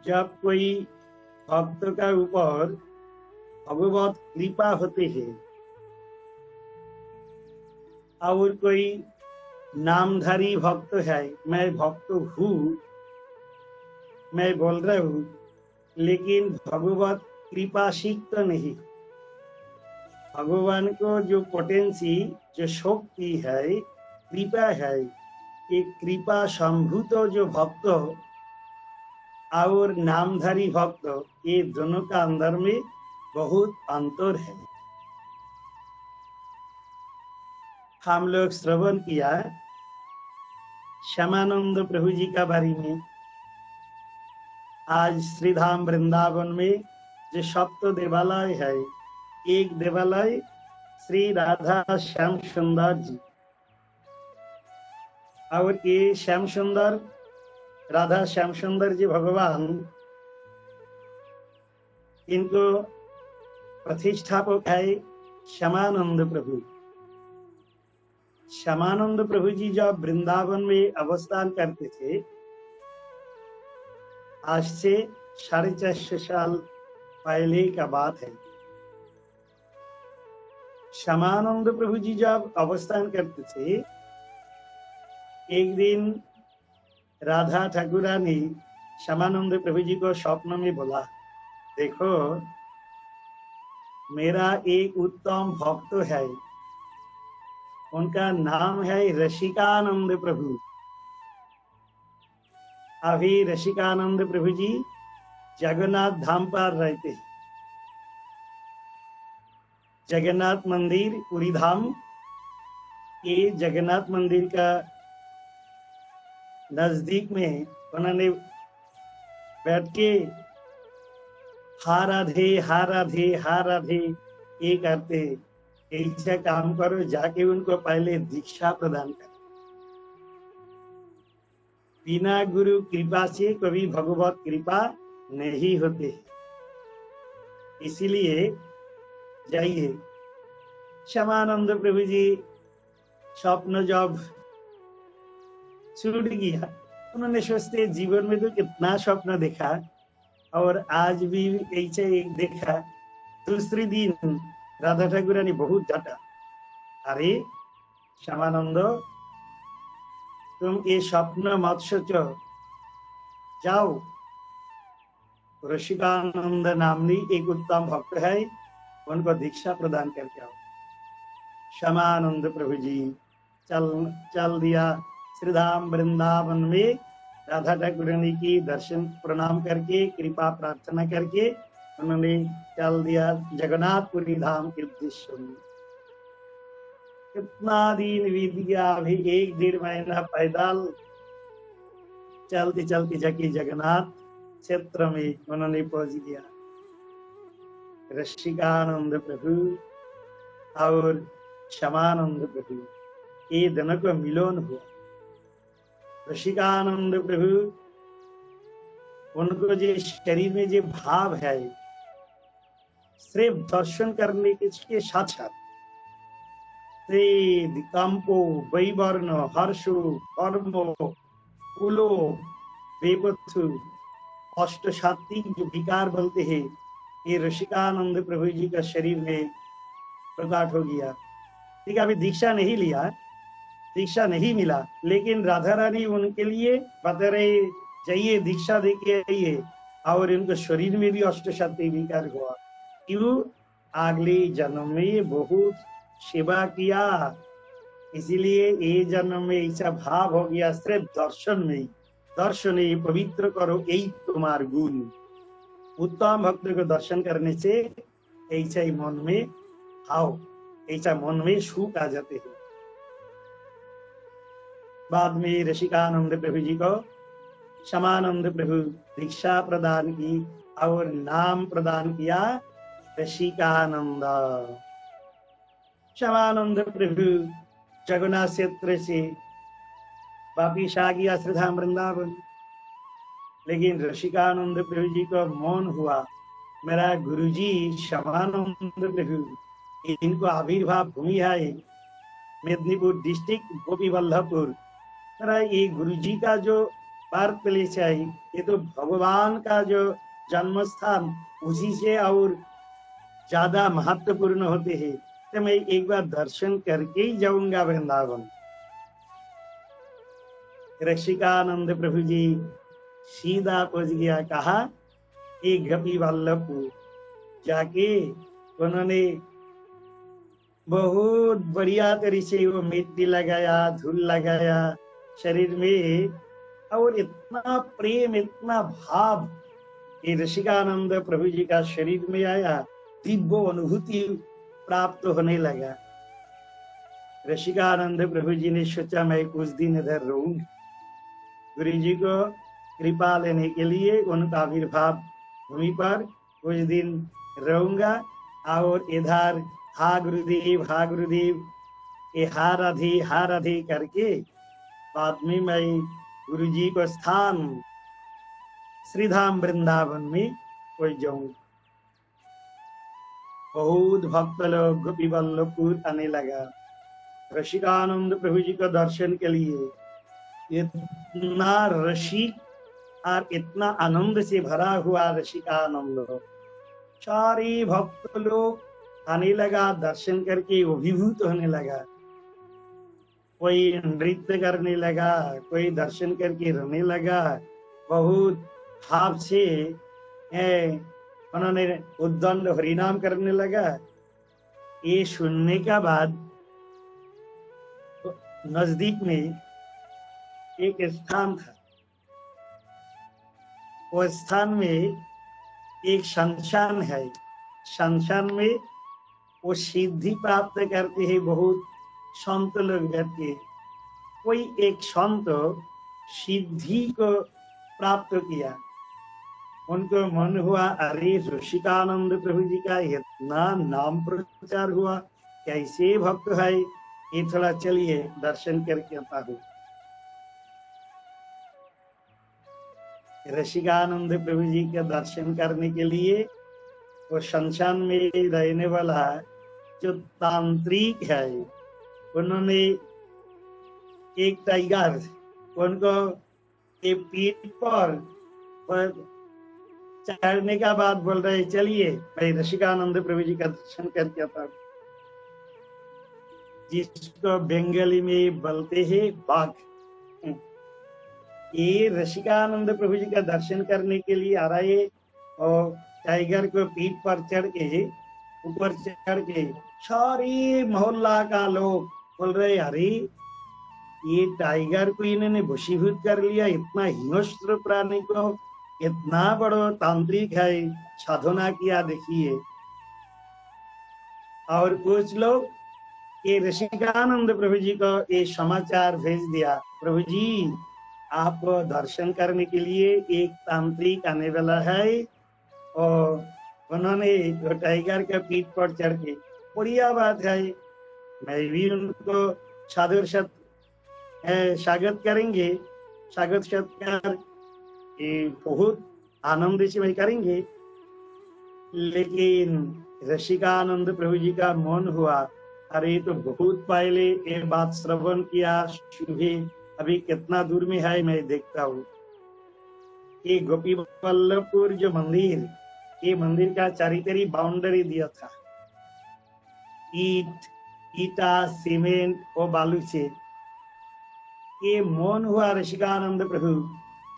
जब कोई भक्त का ऊपर भगवत कृपा होती है और कोई नामधारी भक्त है, मैं भक्त हूँ, मैं बोल रहा हूँ, लेकिन भगवत कृपा सीखता नहीं। भगवान को जो पोटेंसी, जो शक्ति है, कृपा है, ये कृपा संभूत जो भक्त और नामधारी भक्त, ये दोनों का अंदर में बहुत अंतर है। हम लोग श्रवण किया श्यामानंद प्रभु जी का बारे में। आज श्रीधाम वृंदावन में जो सप्त देवालय है, एक देवालय श्री राधा श्याम सुंदर जी, और ये श्याम सुंदर, राधा श्याम सुंदर जी भगवान, इनको प्रतिष्ठापक है श्यामानंद प्रभु। श्यामानंद प्रभु जी जब वृंदावन में अवस्थान करते थे, आज से 450 साल पहले का बात है। श्यामानंद प्रभु जी जब अवस्थान करते थे, एक दिन राधा ठाकुरानी श्यामानंद प्रभु जी को स्वप्न में बोला, देखो मेरा एक उत्तम भक्त है, उनका नाम है रसिकानंद प्रभु। अभी रसिकानंद प्रभु जी जगन्नाथ धाम पर रहते हैं। जगन्नाथ मंदिर पुरी धाम, ये जगन्नाथ मंदिर का नजदीक में उन्होंने बैठ के हा राधे हा राधे हा राधे ये करते, ऐसा काम करो, जाके उनको पहले दीक्षा प्रदान कर। बिना गुरु कृपा से कभी भगवत कृपा नहीं होते, इसीलिए जाइए। श्यामानंद प्रभु जी स्वप्न जब छूट गया, उन्होंने सोचते जीवन में तो कितना स्वप्न देखा, और आज भी ऐसे एक देखा। दूसरे दिन राधा ठाकुर ने बहुत डांटा, अरे श्यामानंद, तुम ये स्वप्न मत सोचो, जाओ रसिकानंद नामनी एक उत्तम भक्त है, उनको दीक्षा प्रदान करके आओ। श्यामानंद प्रभु जी चल दिया श्रीधाम वृंदावन में। राधा ठाकुर की दर्शन प्रणाम करके, कृपा प्रार्थना करके उन्होंने चल दिया जगन्नाथपुरी धाम के उद्देश्य में। कितना दिन बीत गया, अभी 1-1.5 महीना पैदल चलते चलते जाके जगन्नाथ क्षेत्र में उन्होंने पहुंच गया। रसिकानंद प्रभु और श्यामानंद प्रभु, ये दोनों को मिलन हुआ। रसिकानंद प्रभु, उनको जो शरीर में जो भाव है, सिर्फ दर्शन करने के साथ साथ कंपो वैवर्ण हर्षो कर्म कुलो बेपथु अष्ट सात्विक जो विकार बोलते हैं, ये रसिकानंद प्रभु जी का शरीर में प्रकट हो गया। ठीक है, अभी दीक्षा नहीं लिया, दीक्षा नहीं मिला, लेकिन राधा रानी उनके लिए बता रहे, जाइए दीक्षा दे के आइए, और इनके शरीर में भी अष्ट सात्विक विकार हुआ। क्यों? अगले जन्म में बहुत सेवा किया, इसीलिए ये जन्म में ऐसा भाव हो गया, सिर्फ दर्शन में, दर्शन पवित्र करो यही तुम्हार गुण। उत्तम भक्त को दर्शन करने से ऐसा ही मन में आओ, ऐसा मन में सुख आ जाते हैं। बाद में रसिकानंद प्रभु जी को श्यामानंद प्रभु दीक्षा प्रदान की और नाम प्रदान किया रसिकानंद। श्यामानंद प्रभु जगन्नाथ क्षेत्र से वापिस आ गया श्रीधाम वृंदावन, लेकिन रसिकानंद प्रभु जी को मन हुआ, मेरा गुरुजी श्यामानंद प्रभु, इनको आविर्भाव भूमि है मेदिनीपुर डिस्ट्रिक्ट गोपी वल्लभपुर, मेरा ये गुरुजी का जो बर्थ प्लेस है, ये तो भगवान का जो जन्म स्थान उसी से और ज्यादा महत्वपूर्ण होते हैं। तो मैं एक बार दर्शन करके ही जाऊंगा वृंदावन। रसिकानंद प्रभु जी सीधा पहुंच गया, कहा एक गोपी वल्लभ जाके उन्होंने बहुत बढ़िया तरीके से वो मिट्टी लगाया, धूल लगाया शरीर में, और इतना प्रेम, इतना भाव ये ऋषिकानंद प्रभु जी का शरीर में आया, दिव्य अनुभूति प्राप्त होने लगा। ऋषिकानंद प्रभु जी ने सोचा मैं कुछ दिन इधर रहूंगा, गुरु जी को कृपा लेने के लिए उनका आविर्भाव भूमि पर कुछ दिन रहूंगा, और इधर हा गुरुदेव ये हा राधे करके बाद में मैं गुरु जी को स्थान श्रीधाम वृंदावन में पहुंच जाऊंगा। बहुत भक्त लोग गोपी वल्लभपुर आने लगा रसिकानंद प्रभु जी का दर्शन के लिए। इतना रसिक और इतना आनंद से भरा हुआ रसिकानंद, सारे भक्त लोग आने लगा, दर्शन करके अभिभूत होने लगा। कोई नृत्य करने लगा, कोई दर्शन करके रोने लगा, बहुत भाव से उन्होंने उद्दंड हरिनाम करने लगा। ये सुनने का बाद नजदीक में एक स्थान था, वो स्थान में एक शमशान है। शमशान में वो सिद्धि प्राप्त करते हैं बहुत संत लोग जाते हैं। कोई एक संत सिद्धि को प्राप्त किया, उनको मन हुआ अरे ऋषिकानंद प्रभु जी का इतना नाम प्रचार हुआ, कैसे भक्त है, ये थोड़ा चलिए दर्शन करके आता हूँ। ऋषिकानंद प्रभु जी के दर्शन करने के लिए वो शमशान में रहने वाला जो तांत्रिक है, उन्होंने एक टाइगर उनको एक पीठ पर चढ़ने का बाद बोल रहे चलिए मैं ऋषिकानंद प्रभु जी का दर्शन करके आता हूँ, जिसको बंगाली में बोलते हैं बाघ। ये ऋषिकानंद प्रभु जी का दर्शन करने के लिए आ रहे, और टाइगर को पीठ पर चढ़ के, ऊपर चढ़ के सारे मोहल्ला का लोग बोल रहे अरे ये टाइगर को इन्होंने वशीभूत कर लिया, इतना हिंस्र प्राणी को, इतना बड़ा तांत्रिक है, साधना किया देखिए। और कुछ लोग ये ऋषिकानंद प्रभु जी को ये समाचार भेज दिया, प्रभु जी आप दर्शन करने के लिए एक तांत्रिक आने वाला है, और उन्होंने टाइगर के पीठ पर चढ़ के, बढ़िया बात है, मैं भी उनको सादर स्वागत करेंगे, स्वागत सत्कार बहुत आनंद से मैं करेंगे। लेकिन ऋषिकानंद प्रभु जी का मन हुआ अरे तो बहुत पहले ये बात श्रवण किया, सुबह अभी कितना दूर में है मैं देखता हूँ। ये गोपी वल्लभपुर जो मंदिर, ये मंदिर का चारितरी बाउंड्री दिया था, ईटा सीमेंट और बालू से। ये मन हुआ ऋषिकानंद प्रभु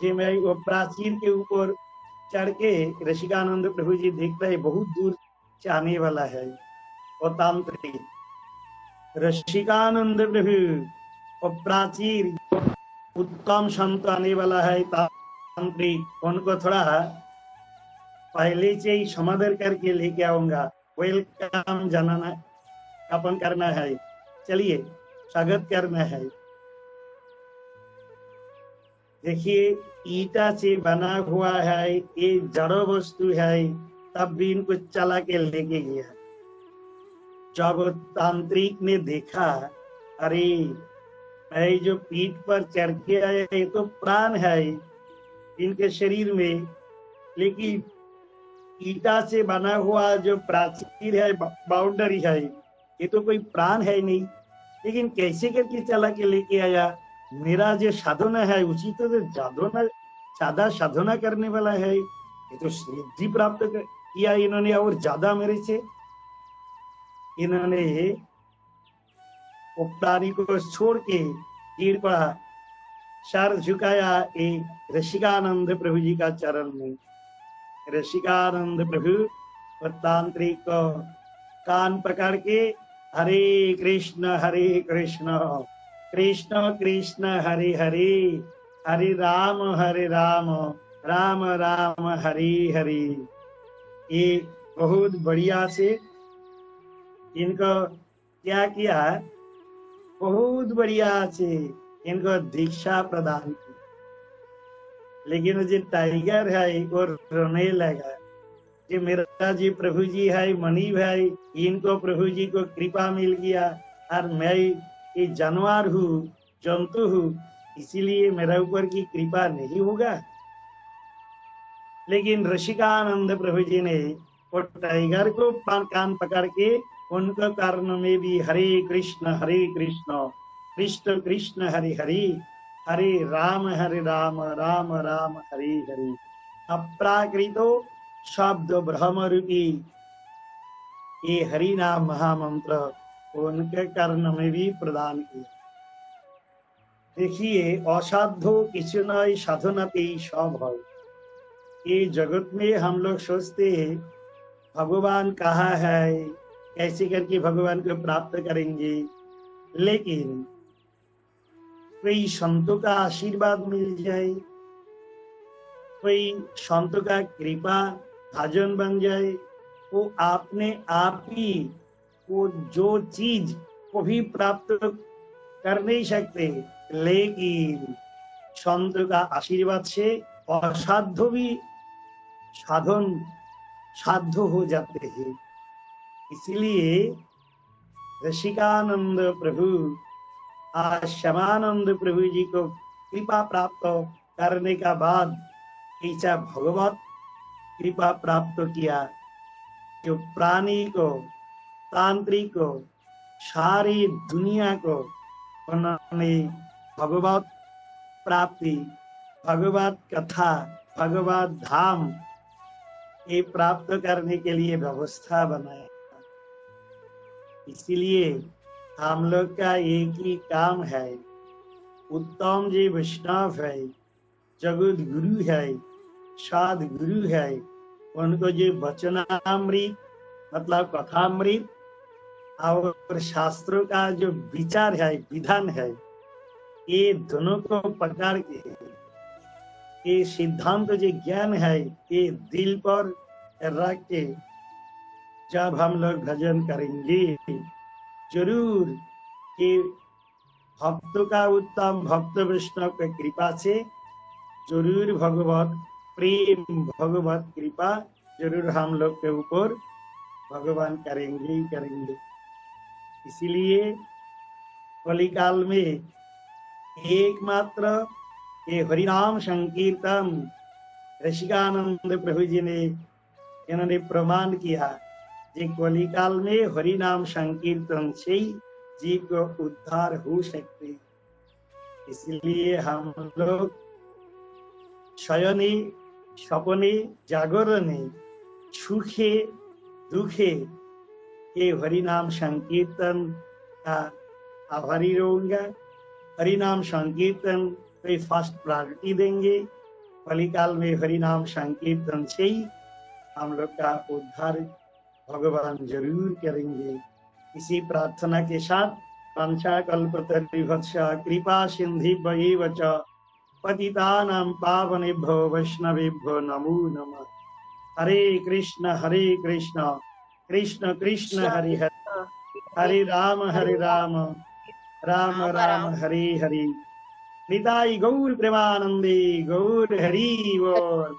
जी मैं वो प्राचीर के ऊपर चढ़ के ऋषिकानंद प्रभु जी देखता है बहुत दूर से आने वाला है और तांत्रिक ऋषिकानंद प्रभु और प्राचीर उत्तम संत आने वाला है तांत्रिक, उनको थोड़ा पहले से ही समादर करके लेके आऊंगा, वेलकम जनाना अपन करना है, चलिए स्वागत करना है। देखिए ईटा से बना हुआ है, ये जड़ वस्तु है, तब भी इनको चला के लेके गया। जब तांत्रिक ने देखा अरे मैं जो पीठ पर चढ़ के आया ये तो प्राण है इनके शरीर में, लेकिन ईटा से बना हुआ जो प्राचीर है, बाउंड्री है, ये तो कोई प्राण है नहीं, लेकिन कैसे करके चला के लेके आया। मेरा जो साधना है उचित तो साधना ज्यादा साधना करने वाला है, ये तो सिद्धि प्राप्त किया इन्होंने और ज्यादा मेरे से। इन्होंने उपकारी को छोड़ के गिर पड़ा, सर झुकाया एक रसिकानंद प्रभु जी का चरण में। रसिकानंद प्रभु और तांत्रिक को कान पकड़ के हरे कृष्ण कृष्ण कृष्ण हरे हरे, हरे राम राम राम हरे हरे। ये बहुत बढ़िया से इनको क्या किया, बहुत बढ़िया से इनको दीक्षा प्रदान की। लेकिन वो जो टाइगर है वो रोने लगा कि मेरा जी प्रभु जी है मणि भाई, इनको प्रभु जी को कृपा मिल गया और मैं ये जानवर हूँ, जंतु हूँ, इसीलिए मेरा ऊपर की कृपा नहीं होगा। लेकिन रसिकानंद प्रभु जी ने वो टाइगर को कान पकड़ के उनको कान में भी हरे कृष्ण कृष्ण कृष्ण हरे हरे, हरे राम राम राम हरे हरे, अप्राकृतो शब्द ब्रह्म रूपी ये हरि नाम महामंत्र उनके कर्ण में भी प्रदान किया। देखिए असाध्य किसी न साधनाते सब है। ये जगत में हम लोग सोचते हैं भगवान कहाँ है, कैसे करके भगवान को प्राप्त करेंगे, लेकिन कोई संतों का आशीर्वाद मिल जाए, कोई संतों का कृपा भाजन बन जाए, वो अपने आप ही वो जो चीज को भी प्राप्त कर नहीं सकते, लेकिन संत का आशीर्वाद से असाध्य भी साधन साध्य हो जाते हैं। इसलिए रसिकानंद प्रभु आज श्यामानंद प्रभु जी को कृपा प्राप्त करने का बाद ऐसा भगवत कृपा प्राप्त किया जो प्राणी को, तांत्रिक को, सारी दुनिया को उन्होंने भगवत प्राप्ति, भगवत कथा, भगवत धाम ये प्राप्त करने के लिए व्यवस्था बनाया। इसीलिए हम लोग का एक ही काम है, उत्तम जी वैष्णव है, जगत गुरु है, साध गुरु है, उनको जो वचनामृत मतलब कथामृत और शास्त्रों का जो विचार है, विधान है, ये दोनों को पकड़ के ये सिद्धांत जो ज्ञान है ये दिल पर रख के जब हम लोग भजन करेंगे, जरूर ये भक्तों का उत्तम भक्त वैष्णव की कृपा से जरूर भगवत प्रेम, भगवत कृपा जरूर हम लोग के ऊपर भगवान करेंगे ही करेंगे। इसीलिए कलिकाल में एकमात्र ये हरिनाम संकीर्तन रसिकानंद प्रभु जी ने इन्होंने प्रमाण किया कि कलिकाल में हरिनाम संकीर्तन से ही जीव को उद्धार हो सकते। इसलिए हम लोग शयने सपने जागरणे सुखे दुखे ये हरिनाम संकीर्तन का आभारी रहूंगा। हरिनाम संकीर्तन कोई फर्स्ट प्रायोरिटी देंगे। कलिकाल में हरिनाम संकीर्तन से ही हम लोग का उद्धार भगवान जरूर करेंगे। इसी प्रार्थना के साथ पंचाकल्पतरुभ्यश्च कृपा सिन्धुभ्यैव च पतितानां पावनेभ्यो वैष्णवेभ्यो नमो नमः। हरे कृष्ण कृष्ण कृष्ण हरे हरे, हरे राम राम राम हरे हरे। निताई गौर प्रेमानंदे गौर हरि बोल।